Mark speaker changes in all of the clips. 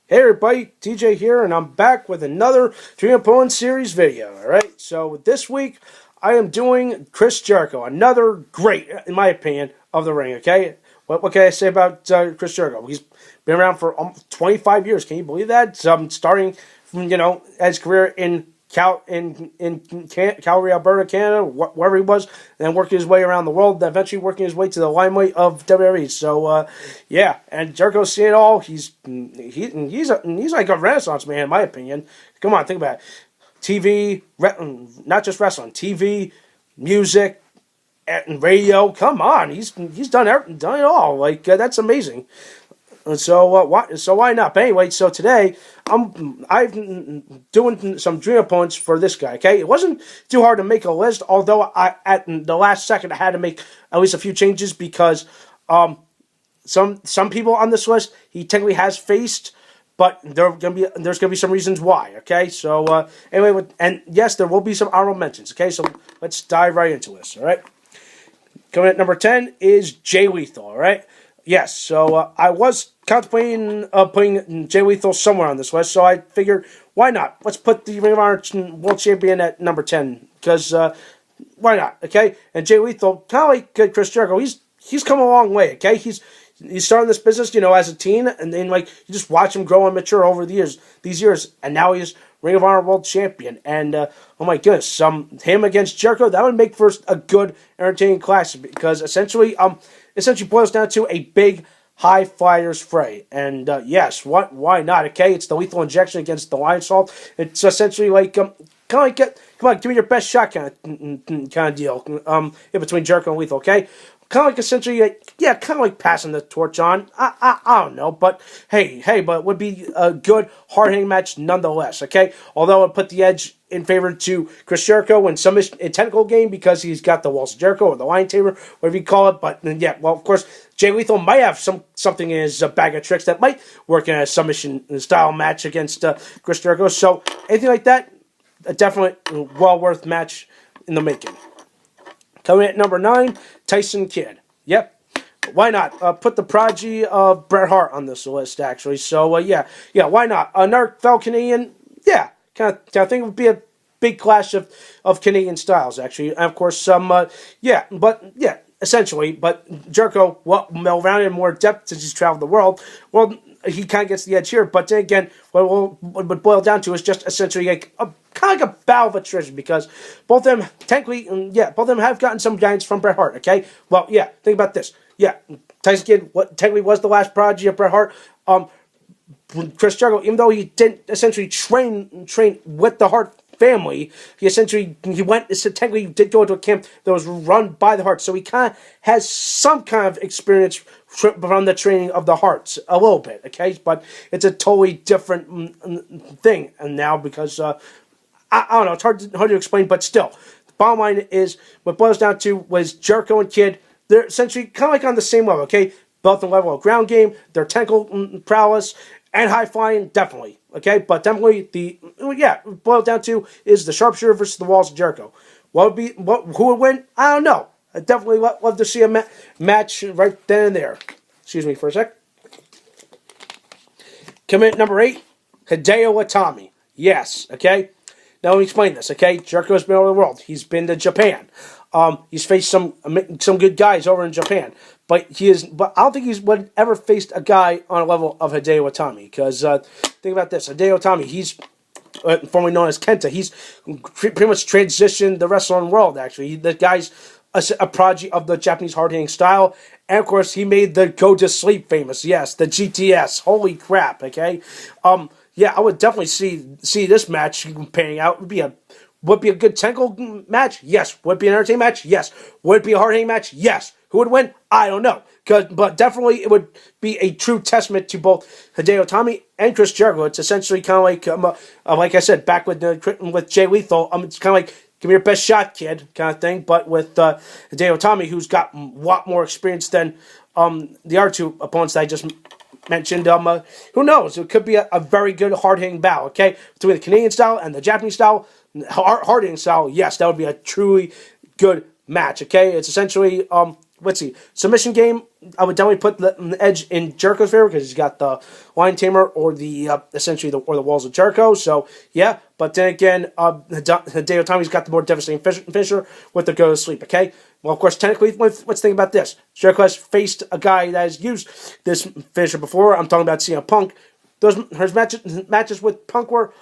Speaker 1: Hey everybody, TJ here, and I'm back with another Dream Opponent Series video, alright? So this week, I am doing Chris Jericho, another great, in my opinion, of the ring, okay? What can I say about Chris Jericho? He's been around for almost 25 years, can you believe that? Starting from, his career in Calgary, Alberta, Canada, wherever he was, and then working his way around the world, eventually working his way to the limelight of WWE. So, yeah, and Jericho's seen it all. He's like a Renaissance man, in my opinion. Come on, think about it. TV, not just wrestling, TV, music, and radio. Come on, he's done it all. Like that's amazing. So why not? But anyway, so today I'm doing some dream opponents for this guy. Okay, it wasn't too hard to make a list, although at the last second I had to make at least a few changes because some people on this list he technically has faced, but there's gonna be some reasons why. Okay, so anyway, and yes, there will be some honorable mentions. Okay, so let's dive right into this. All right, coming at number 10 is Jay Lethal. All right. Yes, so I was contemplating putting Jay Lethal somewhere on this list, so I figured, why not? Let's put the Ring of Honor World Champion at number 10, because why not, okay? And Jay Lethal, kind of like Chris Jericho, he's come a long way, okay? He's starting this business, as a teen, and then, you just watch him grow and mature over these years, and now he's Ring of Honor World Champion, and, oh my goodness, him against Jericho, that would make for a good, entertaining clash, because essentially boils down to a big high flyers fray. And yes, why not? Okay, it's the Lethal Injection against the Lion Salt. It's essentially like come on, give me your best shot kind of deal. In between Jericho and Lethal. Okay. Kind of like essentially, kind of like passing the torch on. I don't know, but hey, but it would be a good hard-hitting match nonetheless. Okay, although it put the edge in favor to Chris Jericho in some technical game because he's got the Walls of Jericho or the Lion Tamer, whatever you call it. But yeah, well, of course, Jay Lethal might have something in his bag of tricks that might work in a submission style match against Chris Jericho. So anything like that, a definite well worth match in the making. Coming at number 9, Tyson Kidd. Yep. Why not? Put the prodigy of Bret Hart on this list, actually. So, yeah, why not? Another fellow Canadian, yeah, kind of think it would be a big clash of Canadian styles, actually. And, of course, essentially. But Jericho, well-rounded and more depth since he's traveled the world. Well, he kind of gets the edge here. But then again, what would boil down to is just essentially like kind of like a battle of attrition because both of them both of them have gotten some guidance from Bret Hart. Okay, well, yeah, think about this. Yeah, Tyson Kidd technically was the last prodigy of Bret Hart. Chris Jericho, even though he didn't essentially train with the Hart family, he technically did go to a camp that was run by the Harts, so he kind of has some kind of experience from the training of the Harts, a little bit, okay? But it's a totally different thing, and now because I don't know, it's hard to explain, but still, the bottom line is what boils down to was Jericho and Kidd. They're essentially kind of like on the same level, okay? Both on the level of ground game, their technical prowess, and high flying, definitely. Okay, but definitely boiled down to is the sharpshooter versus the Walls of Jericho. Who would win? I don't know. I definitely love to see a match right then and there. Excuse me for a sec. Coming at number 8, Hideo Itami. Yes, okay. Now let me explain this. Okay, Jericho's been all over the world. He's been to Japan. He's faced some good guys over in Japan, but I don't think he's ever faced a guy on a level of Hideo Itami. Because think about this, Hideo Itami, he's formerly known as Kenta. He's pretty much transitioned the wrestling world. Actually, the guy's a prodigy of the Japanese hard hitting style, and of course, he made the Go to Sleep famous. Yes, the GTS. Holy crap! Okay, yeah, I would definitely see this match panning out. Would be a good technical match? Yes. Would it be an entertaining match? Yes. Would it be a hard-hitting match? Yes. Who would win? I don't know. But definitely it would be a true testament to both Hideo Itami and Chris Jericho. It's essentially kind of like I said, back with Jay Lethal. It's kind of like, give me your best shot, kid, kind of thing. But with Hideo Itami, who's got a lot more experience than the other two opponents that I just mentioned, who knows? It could be a very good hard-hitting battle, okay? Between the Canadian style and the Japanese style, hard-hitting style, yes, that would be a truly good match, okay? It's essentially, let's see. Submission game, I would definitely put the edge in Jericho's favor because he's got the Lion Tamer or the essentially the Walls of Jericho. So yeah, but then again, Hideo Itami's got the more devastating finisher with the go to sleep. Okay. Well, of course, technically, let's think about this. Jericho has faced a guy that has used this finisher before. I'm talking about CM Punk. His matches with Punk were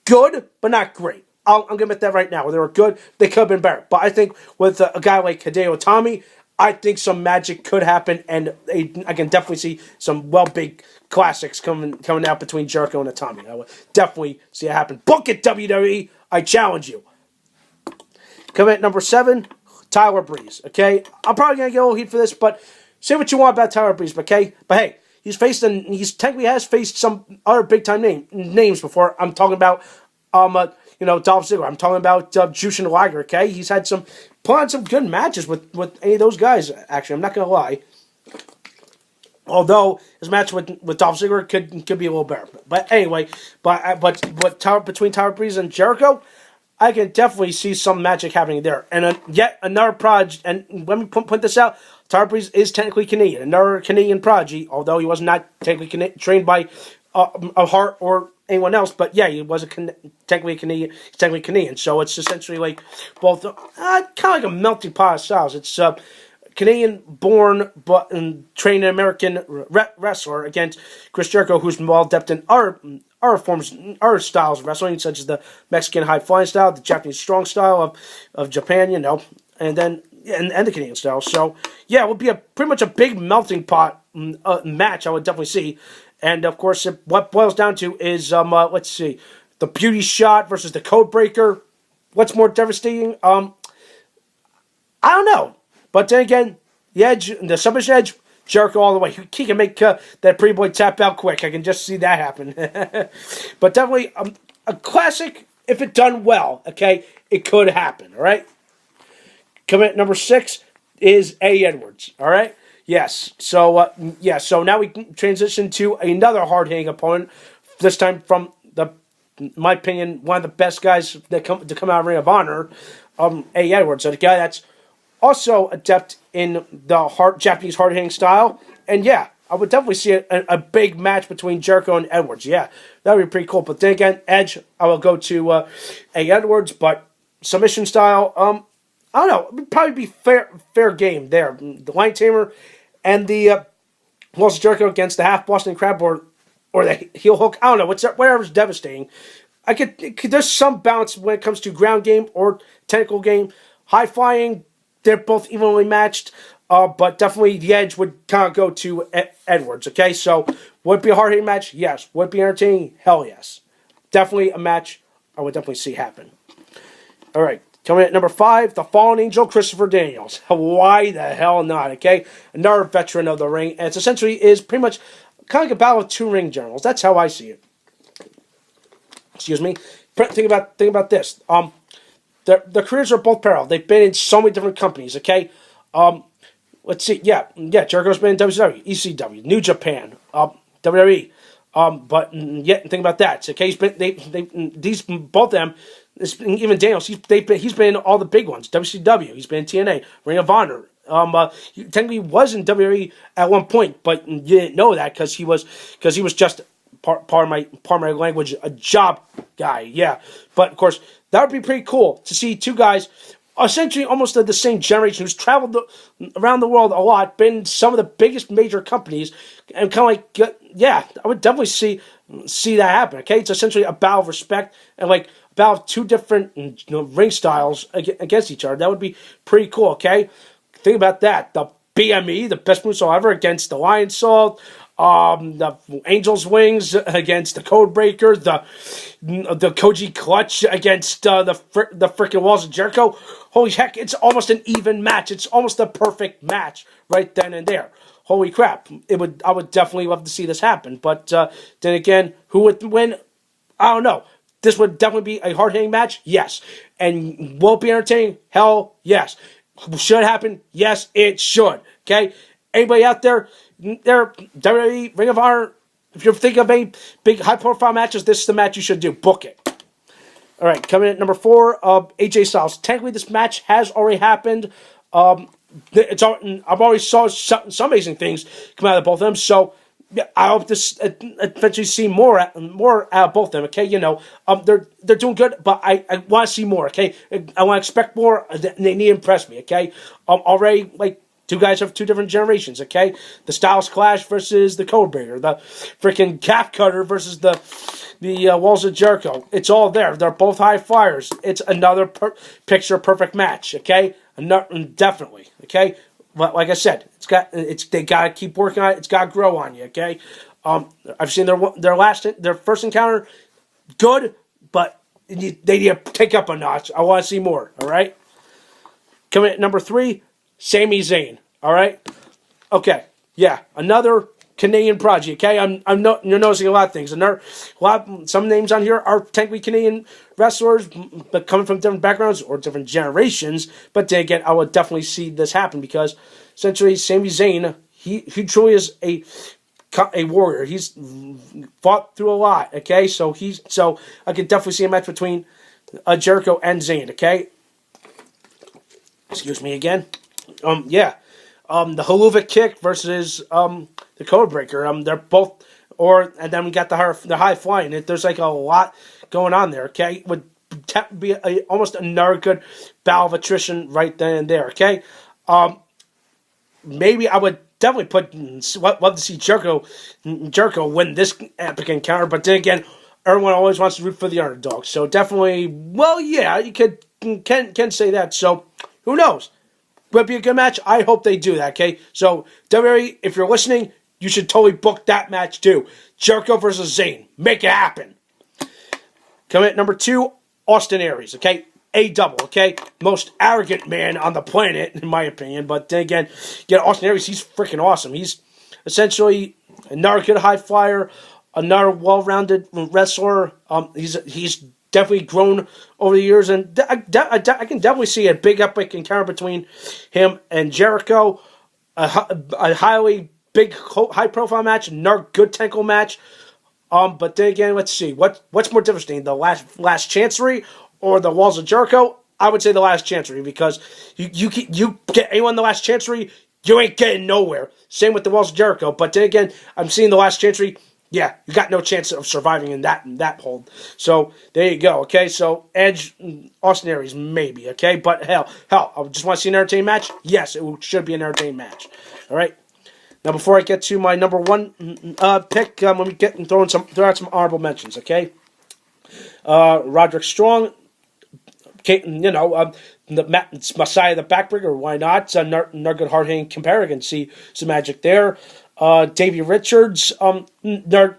Speaker 1: good, but not great. I'm going to admit that right now. They were good. They could have been better. But I think with a guy like Hideo Itami, I think some magic could happen, and I can definitely see some big classics coming out between Jericho and Itami. I would definitely see it happen. Book it, WWE. I challenge you. Coming at number 7, Tyler Breeze. Okay, I'm probably going to get a little heat for this, but say what you want about Tyler Breeze, okay? But hey, he's technically has faced some other big time names before. I'm talking about Dolph Ziggler. I'm talking about Jushin Liger. Okay, he's had put on some good matches with any of those guys. Actually, I'm not gonna lie. Although his match with Dolph Ziggler could be a little better. But anyway, between Tyler Breeze and Jericho, I can definitely see some magic happening there. And yet another prodigy, and let me point this out, Tyler Breeze is technically Canadian. Another Canadian prodigy, although he was not technically trained by a Hart or anyone else. But yeah, he was technically Canadian. He's technically Canadian. So it's essentially like both, kind of like a melting pot of styles. It's Canadian-born but trained American wrestler against Chris Jericho, who's well adept in our styles of wrestling, such as the Mexican high-flying style, the Japanese strong style of Japan, and then and the Canadian style. So yeah, it would be pretty much a big melting pot match. I would definitely see, and of course, what boils down to is let's see, the Beauty Shot versus the Code Breaker. What's more devastating? I don't know. But then again, the submission edge, Jericho all the way. He can make that pretty boy tap out quick. I can just see that happen. But definitely a classic, if it done well, okay, it could happen, all right? Coming at number 6 is Eddie Edwards, all right? Yes, so now we can transition to another hard-hitting opponent, this time from, in my opinion, one of the best guys to come out of Ring of Honor, Eddie Edwards, so the guy that's also adept in the Japanese hard-hitting style. And yeah, I would definitely see a big match between Jericho and Edwards. Yeah, that would be pretty cool. But then again, Edge, I will go to Edwards. But submission style, I don't know. It would probably be fair game there. The Lion Tamer and the Walls of Jericho against the Half Boston Crab or the heel hook. I don't know. Whatever's devastating. There's some balance when it comes to ground game or technical game. High flying, they're both evenly matched, but definitely the edge would kind of go to Edwards, okay? So, would it be a hard-hitting match? Yes. Would it be entertaining? Hell yes. Definitely a match I would definitely see happen. All right, coming at number 5, the Fallen Angel, Christopher Daniels. Why the hell not, okay? Another veteran of the ring, and it essentially is pretty much kind of like a battle of 2 ring generals. That's how I see it. Excuse me. Think about this. Their careers are both parallel. They've been in so many different companies, okay? Let's see. Yeah, Jericho's been in WCW, ECW, New Japan, WWE. But yet, think about that. Okay, both of them, even Daniels, he's been in all the big ones. WCW, he's been in TNA, Ring of Honor. He technically was in WWE at one point, but you didn't know that because he was just part of my language, a job guy. Yeah, but of course that would be pretty cool to see 2 guys essentially almost of the same generation who's traveled around the world a lot, been in some of the biggest major companies, and kind of like, yeah, I would definitely see that happen, okay? It's essentially a battle of respect and like a battle of 2 different ring styles against each other. That would be pretty cool, okay? Think about that. The BME, the best moonsault ever, against the Lion Salt, the Angel's Wings against the Code Breaker, the Koji Clutch against the freaking Walls of Jericho. Holy heck, it's almost an even match. It's almost a perfect match right then and there. Holy crap. I would definitely love to see this happen. But then again, who would win? I don't know. This would definitely be a hard-hitting match? Yes. And will it be entertaining? Hell, yes. Should it happen? Yes, it should. Okay? Anybody out there, WWE, Ring of Honor, if you're thinking of any big high-profile matches, this is the match you should do. Book it. All right, coming in at number 4, AJ Styles. Technically, this match has already happened. I've always saw some amazing things come out of both of them. So yeah, I hope to eventually see more out of both of them. Okay, they're doing good, but I want to see more. Okay, I want to expect more. They need to impress me. Okay, already like. Two guys of two different generations, okay? The Styles Clash versus the Codebreaker. The freaking Calf Cutter versus the Walls of Jericho. It's all there. They're both high flyers. It's another picture-perfect match, okay? Definitely, okay? But like I said, they got to keep working on it. It's got to grow on you, okay? I've seen their first encounter, good, but they need to take up a notch. I want to see more, all right? Coming at number 3, Sami Zayn. All right. Okay. Yeah. Another Canadian project. Okay. You're noticing a lot of things. Some names on here are technically Canadian wrestlers, but coming from different backgrounds or different generations. But then again, I would definitely see this happen because essentially Sami Zayn, he truly is a warrior. He's fought through a lot. Okay. So I could definitely see a match between Jericho and Zayn. Okay. Excuse me again. Yeah. The Haluva Kick versus the Codebreaker. They're both, and then we got the high flying. There's like a lot going on there. Okay, would be almost another good battle of attrition right then and there. Okay, maybe I would definitely love to see Jericho win this epic encounter. But then again, everyone always wants to root for the underdog. So definitely, well, yeah, you can say that. So who knows? Would be a good match. I hope they do that, okay? So, WWE, if you're listening, you should totally book that match too. Jericho versus Zayn. Make it happen. Coming at number 2, Austin Aries, okay? A-double, okay? Most arrogant man on the planet, in my opinion. But then again, Austin Aries, he's freaking awesome. He's essentially another good high flyer, another well-rounded wrestler. He's definitely grown over the years, and I can definitely see a big epic encounter between him and Jericho. A highly big, high-profile match, another good technical match. But then again, let's see what's more devastating: the last Chancery or the Walls of Jericho? I would say the last Chancery because you get anyone in the last Chancery, you ain't getting nowhere. Same with the Walls of Jericho. But then again, I'm seeing the last Chancery. Yeah, you got no chance of surviving in that hold. So there you go. Okay, so Edge, Austin Aries, maybe. Okay, but hell, I just want to see an entertaining match. Yes, it should be an entertaining match. All right. Now, before I get to my number 1 pick, let me throw out some honorable mentions. Okay, Roderick Strong. Okay, the Messiah the Backbreaker. Why not? Another good hard-hitting comparison. See some magic there. Davey Richards, another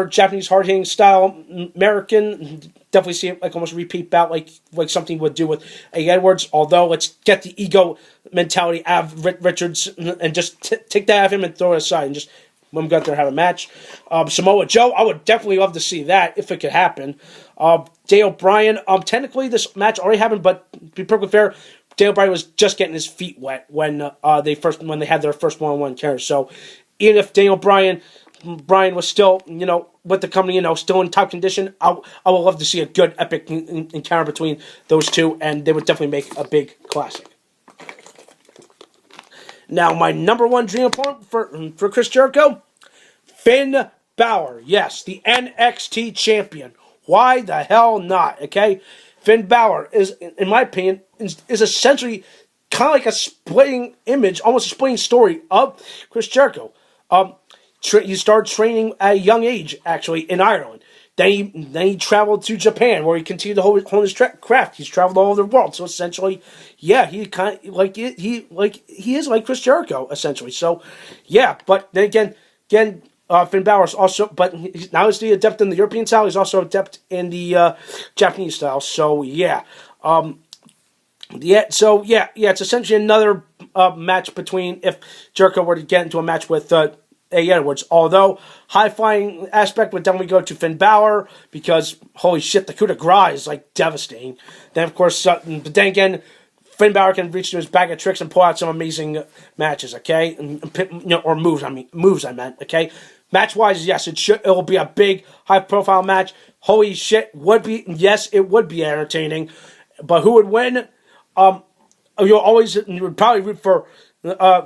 Speaker 1: Japanese hard-hitting style American. Definitely see it like almost repeat bout like something would do with A. Edwards. Although let's get the ego mentality out of Richards and just take that out of him and throw it aside and just let him go out there and have a match. Samoa Joe, I would definitely love to see that if it could happen. Dale Bryan, technically this match already happened, but to be perfectly fair, Dale Bryan was just getting his feet wet when they had their first one-on-one encounter. So even if Daniel Bryan was still, with the company, still in top condition, I would love to see a good epic encounter between those two, and they would definitely make a big classic. Now, my number 1 dream opponent for Chris Jericho, Finn Balor. Yes, the NXT champion. Why the hell not? Okay, Finn Balor is, in my opinion, is essentially kind of like a splitting image, almost a splitting story of Chris Jericho. He started training at a young age, actually, in Ireland. Then he traveled to Japan, where he continued to hone his craft. He's traveled all over the world. So essentially, yeah, he kind of he is like Chris Jericho, essentially. So, yeah, but then again, Finn Balor is also, but now he's the adept in the European style. He's also adept in the Japanese style. So yeah, it's essentially another match between if Jericho were to get into a match with Edwards. Although high-flying aspect would definitely go to Finn Balor because holy shit, the coup de grace is like devastating. Then of course, but then again, Finn Balor can reach to his bag of tricks and pull out some amazing matches. Okay, or moves. I meant. Okay, match-wise, yes, it'll be a big, high-profile match. Holy shit, it would be entertaining. But who would win? You would probably root for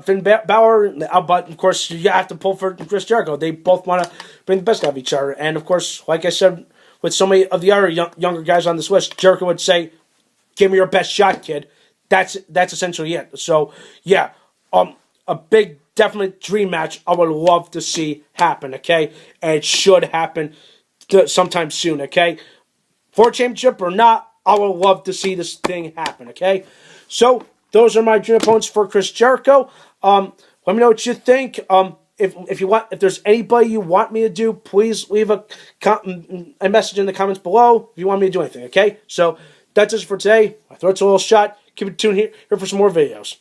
Speaker 1: Finn Balor, but of course you have to pull for Chris Jericho. They both want to bring the best out of each other, and of course, like I said, with so many of the other younger guys on this list, Jericho would say, "Give me your best shot, kid." That's essentially it. So yeah, a big definite dream match I would love to see happen. Okay, and it should happen sometime soon. Okay, for a championship or not, I would love to see this thing happen, okay? So, those are my dream opponents for Chris Jericho. Let me know what you think. If there's anybody you want me to do, please leave a message in the comments below if you want me to do anything, okay? So, that's it for today. My throat's a little shot. Keep it tuned here for some more videos.